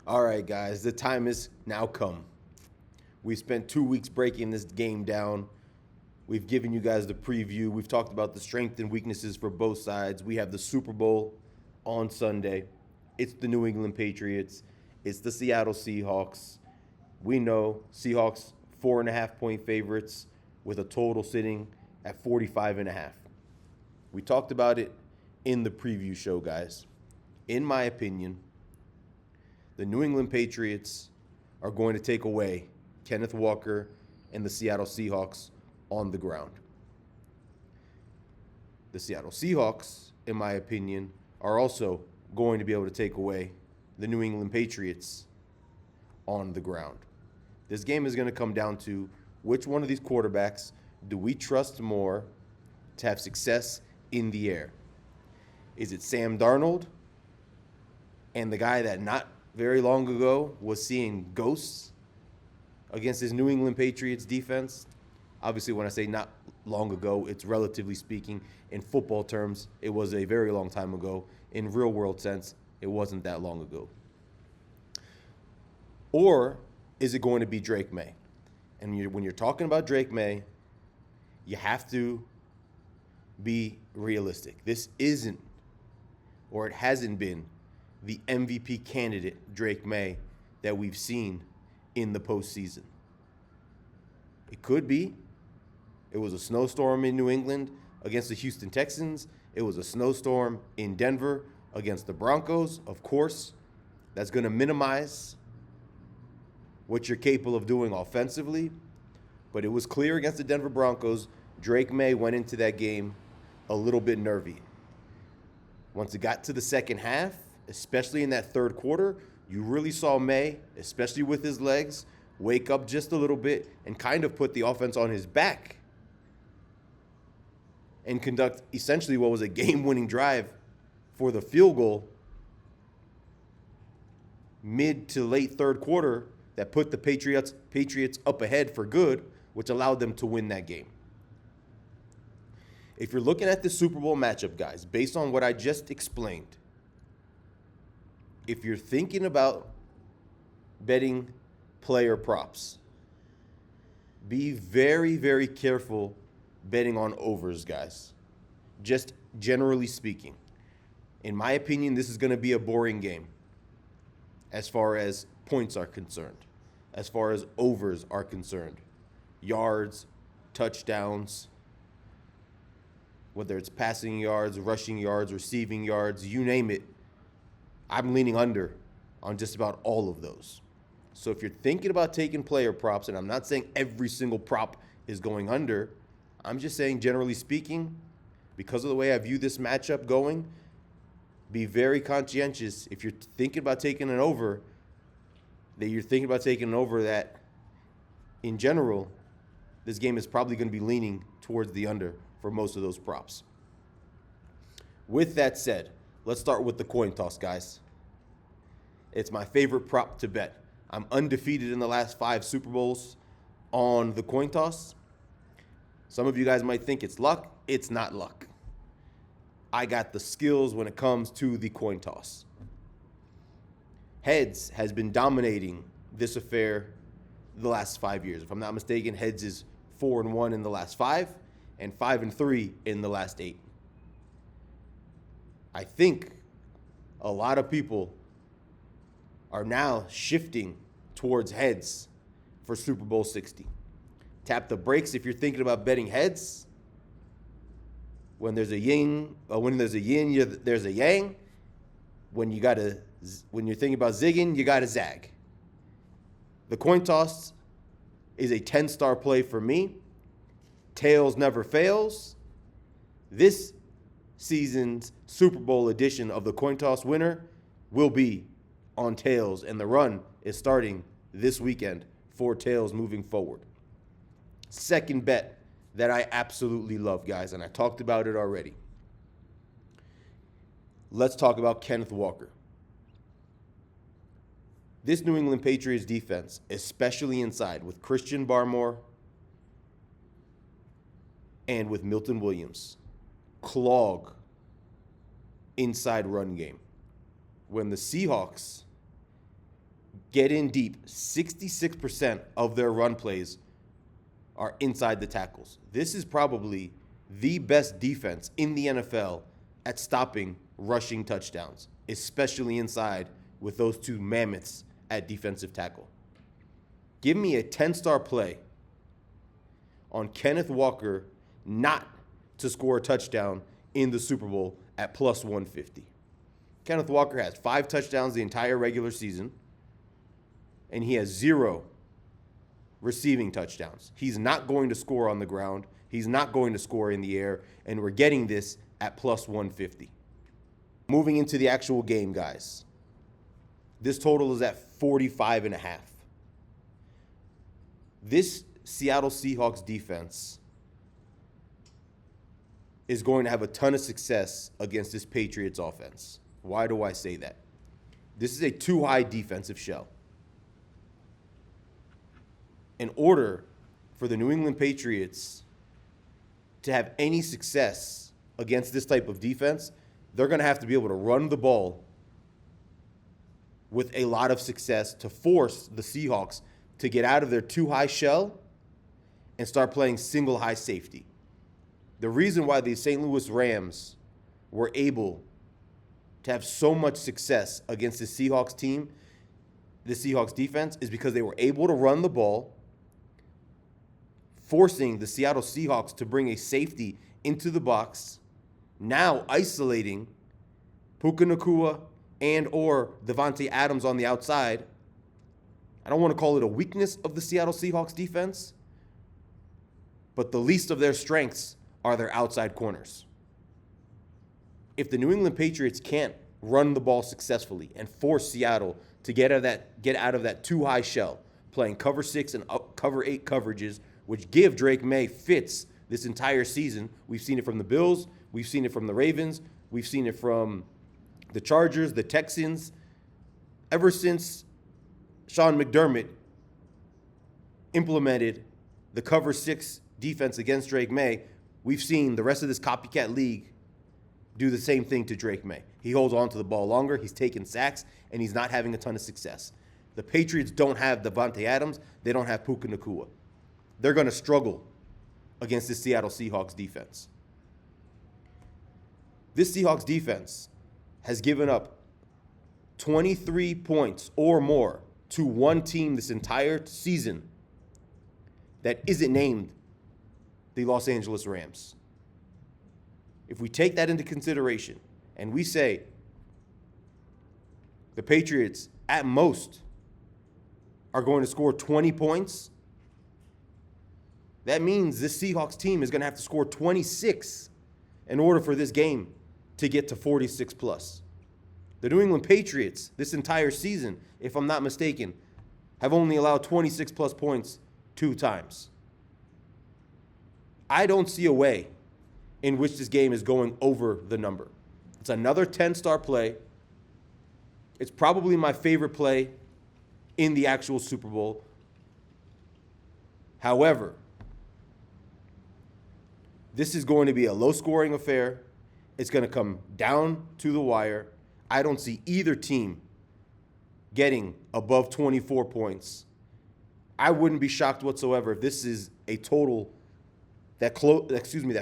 All right, guys, the time has now come. We spent 2 weeks breaking this game down. We've given you guys the preview. We've talked about the strengths and weaknesses for both sides. We have the Super Bowl on Sunday. It's the New England Patriots. It's the Seattle Seahawks. We know Seahawks 4.5-point favorites with a total sitting at 45.5. We talked about it in the preview show, guys. In my opinion, the New England Patriots are going to take away Kenneth Walker and the Seattle Seahawks on the ground. The Seattle Seahawks, in my opinion, are also going to be able to take away the New England Patriots on the ground. This game is going to come down to which one of these quarterbacks do we trust more to have success in the air? Is it Sam Darnold and the guy that not very long ago was seeing ghosts against his New England Patriots defense? Obviously, when I say not long ago, it's relatively speaking. In football terms, it was a very long time ago. In real world sense, it wasn't that long ago. Or is it going to be Drake May? And when you're talking about Drake May, you have to be realistic. This isn't, or it hasn't been, the MVP candidate, Drake May, that we've seen in the postseason. It could be. It was a snowstorm in New England against the Houston Texans. It was a snowstorm in Denver against the Broncos. Of course, that's going to minimize what you're capable of doing offensively. But it was clear against the Denver Broncos, Drake May went into that game a little bit nervy. Once it got to the second half, especially in that third quarter, you really saw May, especially with his legs, wake up just a little bit and kind of put the offense on his back and conduct essentially what was a game-winning drive for the field goal mid to late third quarter that put the Patriots up ahead for good, which allowed them to win that game. If you're looking at the Super Bowl matchup, guys, based on what I just explained, if you're thinking about betting player props, be very, very careful betting on overs, guys. Just generally speaking. In my opinion, this is going to be a boring game as far as points are concerned, as far as overs are concerned. Yards, touchdowns, whether it's passing yards, rushing yards, receiving yards, you name it, I'm leaning under on just about all of those. So if you're thinking about taking player props, and I'm not saying every single prop is going under, I'm just saying, generally speaking, because of the way I view this matchup going, be very conscientious. If you're thinking about taking an over, that you're thinking about taking an over that, in general, this game is probably going to be leaning towards the under for most of those props. With that said, let's start with the coin toss, guys. It's my favorite prop to bet. I'm undefeated in the last 5 Super Bowls on the coin toss. Some of you guys might think it's luck. It's not luck. I got the skills when it comes to the coin toss. Heads has been dominating this affair the last 5 years. If I'm not mistaken, Heads is 4-1 in the last 5 and 5-3 in the last 8. I think a lot of people are now shifting towards Heads for Super Bowl 60. Tap the brakes if you're thinking about betting Heads. When there's a yin, there's a yang. When you're thinking about zigging, you gotta zag. The coin toss is a 10-star play for me. Tails never fails. This season's Super Bowl edition of the coin toss winner will be on tails, and the run is starting this weekend for tails moving forward. Second bet that I absolutely love, guys, and I talked about it already. Let's talk about Kenneth Walker. This New England Patriots defense, especially inside with Christian Barmore and with Milton Williams, clog inside run game. When the Seahawks get in deep. 66% of their run plays are inside the tackles. This is probably the best defense in the NFL at stopping rushing touchdowns, especially inside with those two mammoths at defensive tackle. Give me a 10-star play on Kenneth Walker not to score a touchdown in the Super Bowl at plus 150. Kenneth Walker has 5 touchdowns the entire regular season, and he has 0 receiving touchdowns. He's not going to score on the ground. He's not going to score in the air, and we're getting this at plus 150. Moving into the actual game, guys. This total is at 45.5. This Seattle Seahawks defense is going to have a ton of success against this Patriots offense. Why do I say that? This is a too high defensive shell. In order for the New England Patriots to have any success against this type of defense, they're going to have to be able to run the ball with a lot of success to force the Seahawks to get out of their too high shell and start playing single high safety. The reason why the St. Louis Rams were able to have so much success against the Seahawks team, the Seahawks defense, is because they were able to run the ball, forcing the Seattle Seahawks to bring a safety into the box, now isolating Puka Nacua and or Devontae Adams on the outside. I don't want to call it a weakness of the Seattle Seahawks defense, but the least of their strengths are their outside corners. If the New England Patriots can't run the ball successfully and force Seattle to get out of that too high shell, playing cover 6 and cover 8 coverages, which give Drake May fits this entire season. We've seen it from the Bills. We've seen it from the Ravens. We've seen it from the Chargers, the Texans. Ever since Sean McDermott implemented the cover 6 defense against Drake May, we've seen the rest of this copycat league do the same thing to Drake May. He holds on to the ball longer, he's taking sacks, and he's not having a ton of success. The Patriots don't have Devontae Adams. They don't have Puka Nacua. They're going to struggle against this Seattle Seahawks defense. This Seahawks defense has given up 23 points or more to one team this entire season that isn't named the Los Angeles Rams. If we take that into consideration and we say the Patriots at most are going to score 20 points, that means this Seahawks team is going to have to score 26 in order for this game to get to 46 plus. The New England Patriots this entire season, if I'm not mistaken, have only allowed 26 plus points 2 times. I don't see a way in which this game is going over the number. It's another 10-star play. It's probably my favorite play in the actual Super Bowl. However, this is going to be a low-scoring affair. It's going to come down to the wire. I don't see either team getting above 24 points. I wouldn't be shocked whatsoever if this is a total that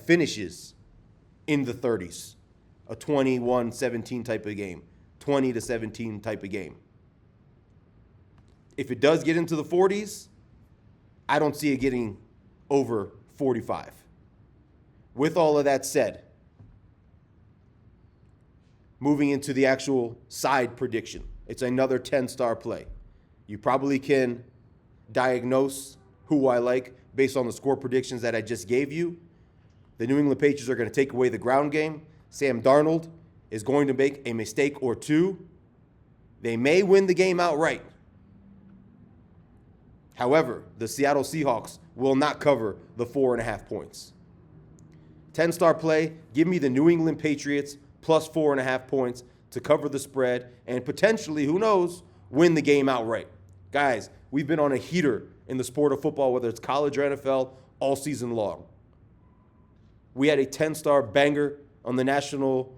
finishes in the 30s, a 21-17 type of game, 20-17 type of game. If it does get into the 40s, I don't see it getting over 45. With all of that said, moving into the actual side prediction, it's another 10-star play. You probably can diagnose who I like based on the score predictions that I just gave you. The New England Patriots are going to take away the ground game. Sam Darnold is going to make a mistake or two. They may win the game outright. However, the Seattle Seahawks will not cover the 4.5 points. 10-star play, give me the New England Patriots plus 4.5 points to cover the spread and potentially, who knows, win the game outright. Guys, we've been on a heater in the sport of football, whether it's college or NFL, all season long. We had a 10-star banger on the national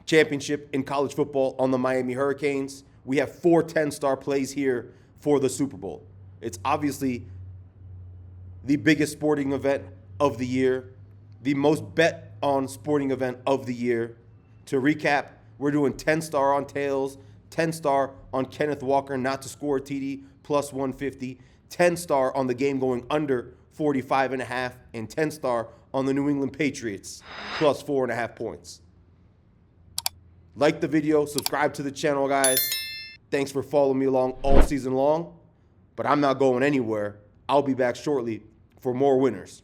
championship in college football on the Miami Hurricanes. We have 4 10-star plays here for the Super Bowl. It's obviously the biggest sporting event of the year, the most bet on sporting event of the year. To recap, we're doing 10-star on tails, 10-star on Kenneth Walker not to score a TD, plus 150, 10-star on the game going under 45.5, and 10-star on the New England Patriots, plus 4.5 points. Like the video, subscribe to the channel, guys. Thanks for following me along all season long, but I'm not going anywhere. I'll be back shortly for more winners.